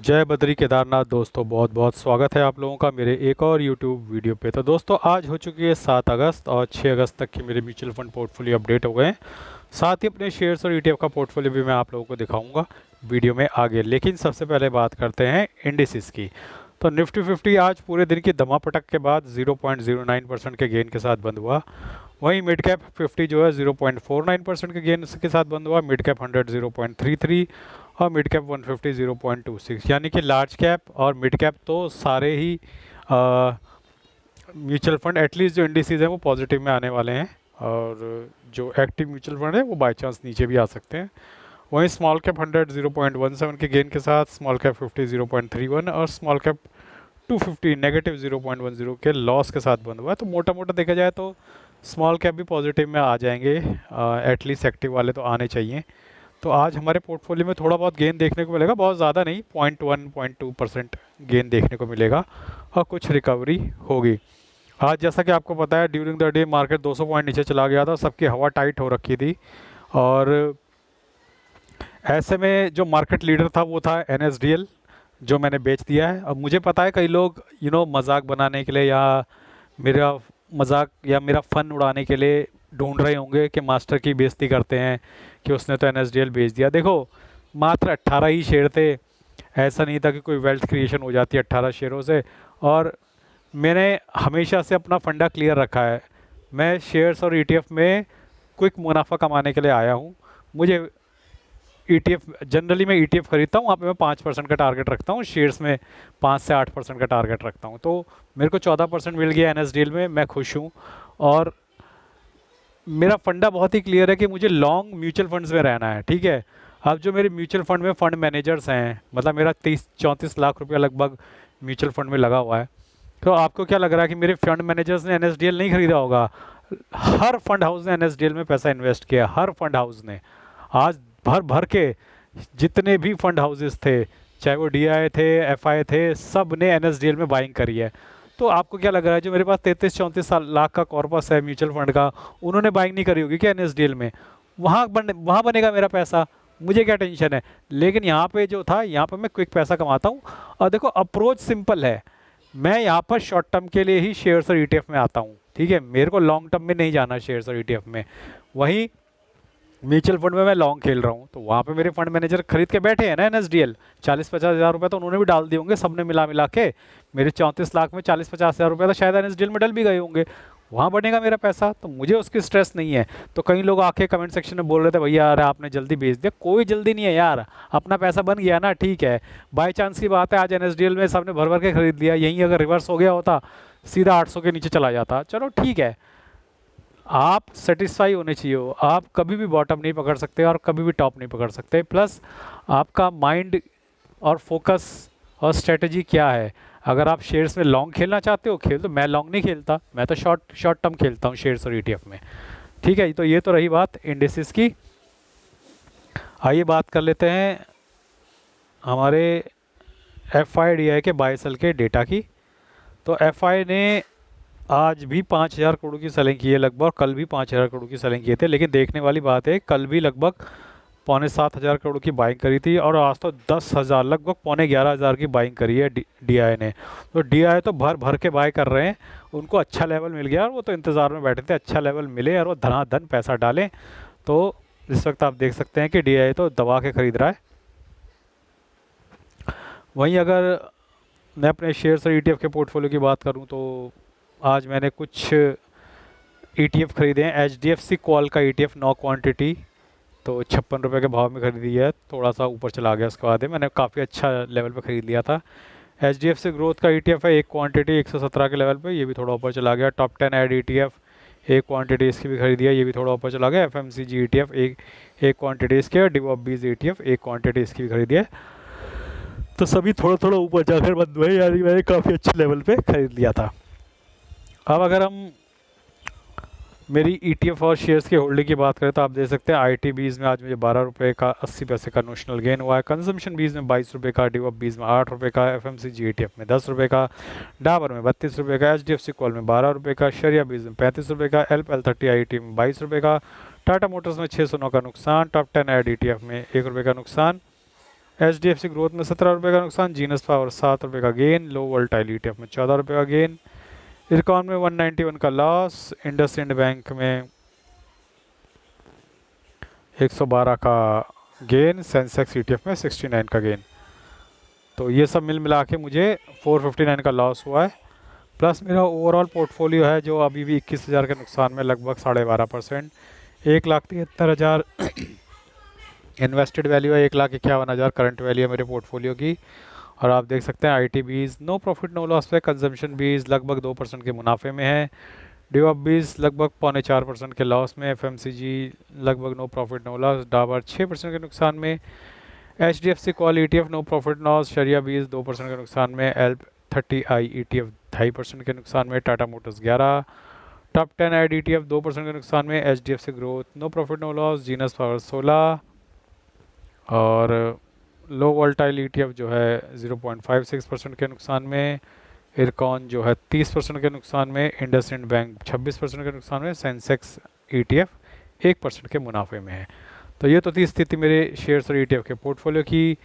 जय बद्री केदारनाथ दोस्तों, बहुत बहुत स्वागत है आप लोगों का मेरे एक और YouTube वीडियो पे। तो दोस्तों आज हो चुकी है 7 अगस्त और 6 अगस्त तक की मेरे म्यूचुअल फंड पोर्टफोलियो अपडेट हो गए हैं। साथ ही अपने शेयर्स और ETF का पोर्टफोलियो भी मैं आप लोगों को दिखाऊंगा वीडियो में आगे। लेकिन सबसे पहले बात करते हैं इंडिसेस की। तो निफ्टी 50 आज पूरे दिन की दमापटक के बाद 0.09% के गेन के साथ बंद हुआ। वहीं मिड कैप 50 जो है 0.49% के गेन के साथ बंद हुआ। मिड कैप 100 0.33 और मिड कैप 150 0.26। यानी कि लार्ज कैप और मिड कैप तो सारे ही म्यूचुअल फंड एटलीस्ट जो इंडिसेस हैं वो पॉजिटिव में आने वाले हैं, और जो एक्टिव म्यूचुअल फंड है वो बाय चांस नीचे भी आ सकते हैं। वहीं स्मॉल कैप 100 0.17 के गेन के साथ, स्मॉल कैप 50 0.31 और स्मॉल कैप 250 नेगेटिव 0.10 के लॉस के साथ बंद हुआ है। तो मोटा मोटा देखा जाए तो स्मॉल कैप भी पॉजिटिव में आ जाएंगे, एटलीस्ट एक्टिव वाले तो आने चाहिए। तो आज हमारे पोर्टफोलियो में थोड़ा बहुत गेन देखने को मिलेगा, बहुत ज़्यादा नहीं, 0.1-0.2% गेन देखने को मिलेगा और कुछ रिकवरी होगी। आज जैसा कि आपको पता है during the day market 200 point नीचे चला गया था, सबकी हवा टाइट हो रखी थी, और ऐसे में जो मार्केट लीडर था वो था NSDL, जो मैंने बेच दिया है। अब मुझे पता है कई लोग मजाक बनाने के लिए या मेरा मजाक या मेरा फ़न उड़ाने के लिए ढूंढ रहे होंगे कि मास्टर की बेइज्जती करते हैं कि उसने तो NSDL बेच दिया। देखो, मात्र 18 ही शेयर थे, ऐसा नहीं था कि कोई वेल्थ क्रिएशन हो जाती है 18 शेयरों से। और मैंने हमेशा से अपना फंडा क्लियर रखा है, मैं शेयर्स और ETF में क्विक मुनाफा कमाने के लिए आया हूँ। मुझे ETF जनरली मैं ETF खरीदता हूँ, वहाँ पे मैं 5% का टारगेट रखता हूँ, शेयर्स में 5 से 8% का टारगेट रखता हूँ। तो मेरे को 14% मिल गया NSDL में, मैं खुश हूँ। और मेरा फंडा बहुत ही क्लियर है कि मुझे लॉन्ग म्यूचुअल फंड्स में रहना है, ठीक है। अब जो मेरे म्यूचुअल फंड में फ़ंड मैनेजर्स हैं, मतलब मेरा 30-34 लाख रुपया लगभग म्यूचुअल फंड में लगा हुआ है। तो आपको क्या लग रहा है कि मेरे फंड मैनेजर्स ने NSDL नहीं खरीदा होगा? हर फंड हाउस ने NSDL में पैसा इन्वेस्ट किया, हर फंड हाउस ने। आज भर भर के जितने भी फंड हाउसेस थे, चाहे वो DI थे, FI थे, सब ने NSDL में बाइंग करी है। तो आपको क्या लग रहा है जो मेरे पास 33-34 लाख का कॉर्पस है म्यूचुअल फंड का, उन्होंने बाइंग नहीं करी होगी क्या NSDL में? वहाँ बनेगा मेरा पैसा, मुझे क्या टेंशन है। लेकिन यहाँ पे जो था, यहाँ पे मैं क्विक पैसा कमाता हूँ। और देखो, अप्रोच सिंपल है, मैं यहाँ पर शॉर्ट टर्म के लिए ही शेयर्स और ETF में आता हूँ, ठीक है। मेरे को लॉन्ग टर्म में नहीं जाना शेयर्स और ETF में। वहीं म्यूचुअल फंड में मैं लॉन्ग खेल रहा हूँ, तो वहाँ पे मेरे फंड मैनेजर खरीद के बैठे हैं ना NSDL। 40-50 हज़ार रुपये तो उन्होंने भी डाल दिए होंगे, सबने मिला मिला के। मेरे 34 लाख में 40-50 हज़ार रुपये तो शायद NSDL में डल भी गए होंगे, वहाँ बनेगा मेरा पैसा, तो मुझे उसकी स्ट्रेस नहीं है। तो कई लोग आके कमेंट सेक्शन में बोल रहे थे भैया यार आपने जल्दी बेच दिया। कोई जल्दी नहीं है यार, अपना पैसा बन गया ना, ठीक है। बाई चांस की बात है, आज NSDL में सबने भर भर के खरीद लिया, यहीं अगर रिवर्स हो गया होता सीधा 800 के नीचे चला जाता, चलो ठीक है। आप सेटिस्फाई होने चाहिए हो, आप कभी भी बॉटम नहीं पकड़ सकते और कभी भी टॉप नहीं पकड़ सकते। प्लस आपका माइंड और फोकस और स्ट्रेटजी क्या है। अगर आप शेयर्स में लॉन्ग खेलना चाहते हो खेल, तो मैं लॉन्ग नहीं खेलता, मैं तो शॉर्ट टर्म खेलता हूँ शेयर्स और ETF में, ठीक है। तो ये तो रही बात इंडिसेस की। आइए बात कर लेते हैं हमारे FI/DI के बाय सेल के डेटा की। तो FI ने आज भी 5,000 करोड़ की सेलिंग की है लगभग, कल भी 5,000 करोड़ की सेलिंग किए थे। लेकिन देखने वाली बात है, कल भी लगभग 6,500 करोड़ की बाइंग करी थी, और आज तो 10,000 लगभग 11,500 की बाइंग करी है DI ने। तो DI तो भर भर के बाय कर रहे हैं, उनको अच्छा लेवल मिल गया और वो तो इंतज़ार में बैठे थे अच्छा लेवल मिले और वो धनाधन पैसा डालें। तो इस वक्त आप देख सकते हैं कि DI तो दबा के खरीद रहा है। वहीं अगर मैं अपने शेयर्स और ETF के पोर्टफोलियो की बात करूं, तो आज मैंने कुछ ETF खरीदे हैं। HDFC कॉल का ETF 9 क्वांटिटी, तो 56 रुपये के भाव में खरीदी है, थोड़ा सा ऊपर चला गया उसके बाद मैंने काफ़ी अच्छा लेवल पे ख़रीद लिया था। HDFC ग्रोथ का ETF है 1 क्वांटिटी 117 के लेवल पे, ये भी थोड़ा ऊपर चला गया। टॉप 10 ऐड ETF 1 क्वांटिटी इसकी भी खरीदी है, ये भी थोड़ा ऊपर चला गया। FMCG ETF एक क्वांटिटी इसकी है। DIVOBs ETF 1 क्वांटिटी इसकी भी खरीदी है। तो सभी थोड़ा थोड़ा ऊपर जाकर बंद हुए, यानी मैंने काफ़ी अच्छे लेवल पे खरीद लिया था। अब अगर हम मेरी ETF और शेयर्स की होल्डिंग की बात करें, तो आप देख सकते हैं ITBs में आज मुझे 12 रुपये का 80 पैसे का नोशनल गेन हुआ है। कंजम्पशन बीज में 22 रुपये का, DIVOBs में 8 रुपये का, FMCG ETF में 10 रुपये का, डाबर में 32 रुपये का, HDFC कॉल में 12 रुपये का, शरिया बीज में 35 रुपये का, LP30 IIT में 22 रुपये का, टाटा मोटर्स में 609 का नुकसान, टॉप 10 ऐड ETF में 1 रुपये का नुकसान, HDFC ग्रोथ में 17 रुपये का नुकसान, जीनस पावर 7 रुपये का गेन, लो वोल्टाइल ETF में 14 रुपये का गेन, इरकॉन में 191 का लॉस, इंडसइंड बैंक में 112 का गेन, सेंसेक्स ETF में 69 का गेन। तो ये सब मिल मिला के मुझे 459 का लॉस हुआ है। प्लस मेरा ओवरऑल पोर्टफोलियो है जो अभी भी 21,000 के नुकसान में लगभग 12.5%, 1,73,000 इन्वेस्टेड वैल्यू है, 1,51,000 करंट वैल्यू है मेरे पोर्टफोलियो की। और आप देख सकते हैं IT बीज नो प्रॉफिट नो लॉस पे, कंजम्पशन बीज लगभग 2% के मुनाफे में है, डिवॉप बीज लगभग 3.25% के लॉस में, FMCG लगभग no profit no loss, Dabur 6% के नुकसान में, HDFC कॉल ETF no profit loss, Shariah BeES 2% के नुकसान में, ELP30I ETF 2.5% के नुकसान में, Tata Motors 11, top 10 add ETF 2% के नुकसान में, HDFC growth no profit no loss, Genus Power 16 और लो वोल्टाइल ETF जो है 0.56% के नुकसान में, इरकॉन जो है 30% के नुकसान में, इंडसइंड बैंक 26% के नुकसान में, सेंसेक्स ETF 1% के मुनाफे में है। तो ये तो थी स्थिति मेरे शेयर्स और ETF के पोर्टफोलियो की।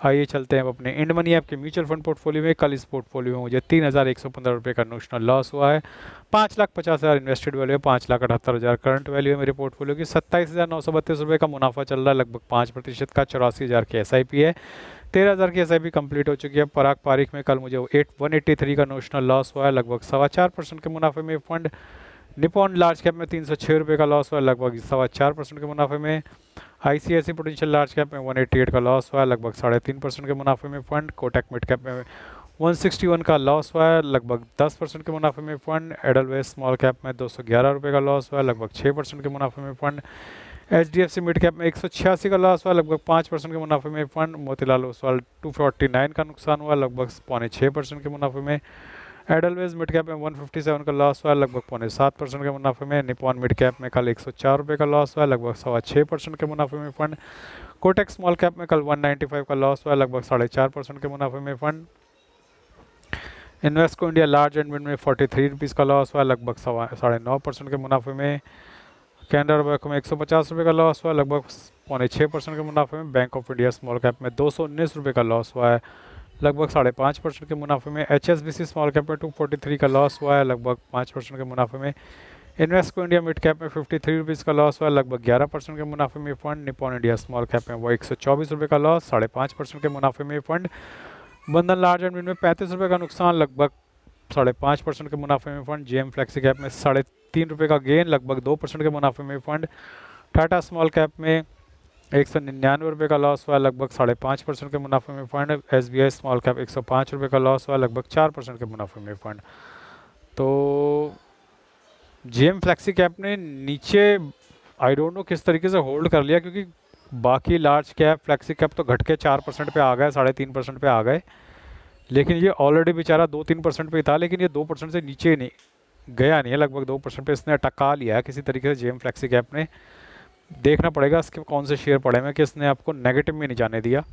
आइए चलते हैं अब अपने इंड मनी ऐप के म्यूचुअल फंड पोर्टफोलियो में। कल इस पोर्टफोलियो में मुझे 3,115 रुपये का नोशनल लॉस हुआ है। 5,50,000 इन्वेस्टेड वैल्यू है, 5,78,000 करंट वैल्यू है मेरे पोर्टफोलियो की। 27,932 रुपये का मुनाफा चल रहा है, लगभग 5% का। 84,000 की SIP है, 13,000 की SIP कंप्लीट हो चुकी है। पराग पारिक में कल मुझे 183 का नोशनल लॉस हुआ है, लगभग 4.25% के मुनाफे में फंड। निपॉन लार्ज कैप में 306 रुपये का लॉस हुआ है, लगभग 4.25% के मुनाफे में। ICICI पोटेंशियल लार्ज कैप में 188 का लॉस हुआ है, लगभग 3.5% के मुनाफे में फंड। कोटक मिड कैप में 161 का लॉस हुआ है, लगभग 10% के मुनाफे में फंड। एडलवेस स्मॉल कैप में 211 रुपये का लॉस हुआ है, लगभग 6% के मुनाफे में फंड। HDFC मिड कैप में 186 का लॉस हुआ, लगभग 5% के मुनाफे में फंड। मोतीलाल ओसवाल 249 का नुकसान हुआ, लगभग 5.6% के मुनाफे में। एडलवेज मिड कैप में 157 का लॉस हुआ, लगभग 5.7% के मुनाफे में। निपॉन मिड कैप में कल 104 रुपये का लॉस हुआ, लगभग 6.25% के मुनाफे में फंड। कोटक स्मॉल कैप में कल 195 का लॉस हुआ, लगभग 4.5% के मुनाफे में fund. Invesco India large and mid में 43 रुपीज़ का लॉस हुआ, लगभग 9.5% के मुनाफे में। कैनरा बैंक में 150 रुपये का लॉस हुआ, लगभग 6.5% के मुनाफे में। Bank of India small cap में 219 रुपये का लॉस हुआ है, लगभग 5.5% के मुनाफे में। HSBC स्मॉल कैप में 243 का लॉस हुआ है, लगभग 5% के मुनाफे में। इन्वेस्को इंडिया मिड कैप में 53 रुपीज़ का लॉस हुआ है, लगभग 11% के मुनाफे में fund. Nippon India small cap में वो 124 रुपये का लॉस, 5.5% के मुनाफे में फंड। बंधन लार्ज एंड मिड में 35 रुपये का नुकसान, लगभग 5.5% के मुनाफे में फंड। JM फ्लेक्सी कैप में 3.5 रुपये का गेन, लगभग 2% के मुनाफे में फंड। टाटा स्मॉल कैप में 199 रुपये का लॉस हुआ, लगभग 5.5% के मुनाफे में फंड। SBI स्मॉल कैप 105 रुपये का लॉस हुआ, लगभग 4% के मुनाफे में फंड। तो JM फ्लेक्सी कैप ने नीचे आई डोंट नो किस तरीके से होल्ड कर लिया, क्योंकि बाकी लार्ज कैप फ्लेक्सी कैप तो घट के 4% पे आ गए, 3.5% पे आ गए, लेकिन ये ऑलरेडी बेचारा 2-3% पे था, लेकिन ये 2% से नीचे नहीं गया नहीं है, लगभग 2% पे इसने टका लिया है किसी तरीके से JM फ्लेक्सी कैप ने। देखना पड़ेगा इसके कौन से शेयर पड़े हैं कि इसने आपको नेगेटिव में नहीं जाने दिया।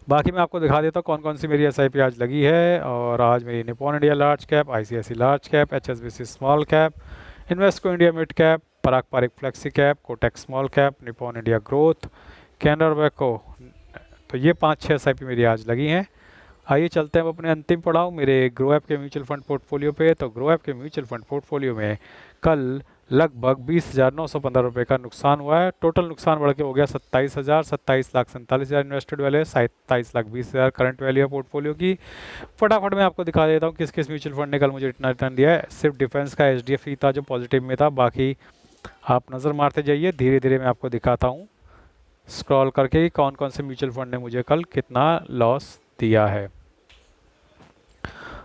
बाकी मैं आपको दिखा देता हूँ कौन कौन सी मेरी SIP आज लगी है। और आज मेरी Nippon India large cap, ICICI large cap, HSBC small cap, Invesco India mid cap, Parag Parikh flexi cap, Kotak small cap, Nippon India growth, Canara bank. तो ये 5-6 SIP मेरी आज लगी हैं। आइए चलते हैं अब अपने अंतिम पड़ाव मेरे ग्रो ऐप के म्यूचुअल फंड पोर्टफोलियो पे। तो ग्रो ऐप के म्यूचुअल फंड पोर्टफोलियो में कल लगभग 20,915 रुपये का नुकसान हुआ है। टोटल नुकसान बढ़ के हो गया 27,47,47,000 इन्वेस्टेड वैल्यू है, 27,20,000 करंट वैल्यू है पोर्टफोलियो की। फटाफट मैं आपको दिखा देता हूँ किस किस म्यूचुअल फंड ने कल मुझे इतना रिटर्न दिया है। सिर्फ डिफेंस का HDFC था जो पॉजिटिव में था, बाकी आप नज़र मारते जाइए, धीरे धीरे मैं आपको दिखाता हूँ स्क्रॉल करके कि कौन कौन से म्यूचुअल फंड ने मुझे कल कितना लॉस दिया है।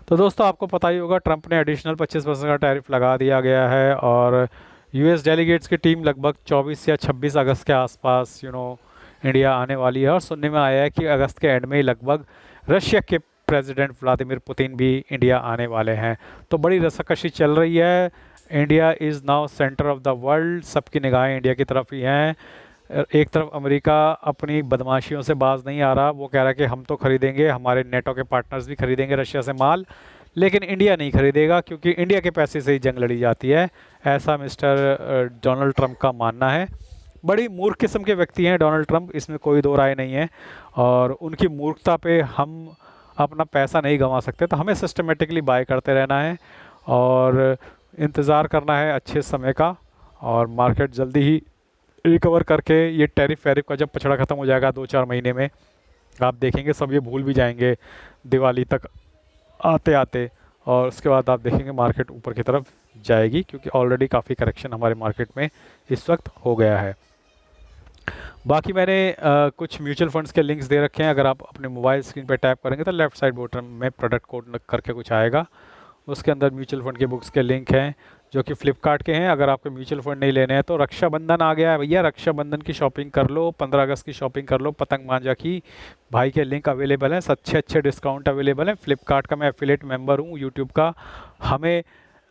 तो दोस्तों आपको पता ही होगा ट्रंप ने एडिशनल 25% का टैरिफ लगा दिया गया है और US डेलीगेट्स की टीम लगभग 24 या 26 अगस्त के आसपास इंडिया आने वाली है। और सुनने में आया है कि अगस्त के एंड में ही लगभग रशिया के प्रेसिडेंट व्लादिमीर पुतिन भी इंडिया आने वाले हैं। तो बड़ी रस्साकशी चल रही है। India is now centre of the world, सबकी निगाहें इंडिया की तरफ ही हैं। एक तरफ अमेरिका अपनी बदमाशियों से बाज नहीं आ रहा, वो कह रहा है कि हम तो खरीदेंगे, हमारे नेटो के पार्टनर्स भी खरीदेंगे रशिया से माल, लेकिन इंडिया नहीं खरीदेगा क्योंकि इंडिया के पैसे से ही जंग लड़ी जाती है, ऐसा मिस्टर डोनाल्ड ट्रंप का मानना है। बड़ी मूर्ख किस्म के व्यक्ति हैं डोनाल्ड ट्रंप, इसमें कोई दो राय नहीं है। और उनकी मूर्खता पे हम अपना पैसा नहीं गंवा सकते, तो हमें सिस्टमेटिकली बाय करते रहना है और इंतज़ार करना है अच्छे समय का। और मार्केट जल्दी ही रिकवर करके, ये टैरिफ वैरिफ का जब पछड़ा ख़त्म हो जाएगा 2-4 महीने में, आप देखेंगे सब ये भूल भी जाएंगे दिवाली तक आते आते, और उसके बाद आप देखेंगे मार्केट ऊपर की तरफ जाएगी, क्योंकि ऑलरेडी काफ़ी करेक्शन हमारे मार्केट में इस वक्त हो गया है। बाकी मैंने कुछ म्यूचुअल फंड्स के लिंक्स दे रखे हैं, अगर आप अपने मोबाइल स्क्रीन पर टैप करेंगे तो लेफ़्ट साइड बॉटम में प्रोडक्ट कोड करके कुछ आएगा, उसके अंदर म्यूचुअल फंड के बुक्स के लिंक हैं जो कि फ्लिपकार्ट के हैं। अगर आपको म्यूचुअल फंड नहीं लेने हैं तो रक्षाबंधन आ गया है भैया, रक्षाबंधन की शॉपिंग कर लो, 15 अगस्त की शॉपिंग कर लो, पतंग मांझा की। भाई के लिंक अवेलेबल हैं, अच्छे अच्छे डिस्काउंट अवेलेबल हैं। फ्लिपकार्ट का मैं एफिलिएट मेंबर हूँ यूट्यूब का, हमें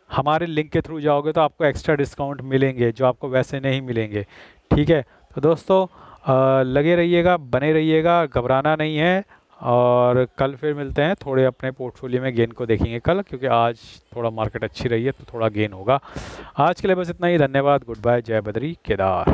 हमारे लिंक के थ्रू जाओगे तो आपको एक्स्ट्रा डिस्काउंट मिलेंगे जो आपको वैसे नहीं मिलेंगे। ठीक है, तो दोस्तों लगे रहिएगा, बने रहिएगा, घबराना नहीं है। और कल फिर मिलते हैं, थोड़े अपने पोर्टफोलियो में गेन को देखेंगे कल, क्योंकि आज थोड़ा मार्केट अच्छी रही है तो थोड़ा गेन होगा। आज के लिए बस इतना ही, धन्यवाद, गुड बाय, जय बद्री केदार।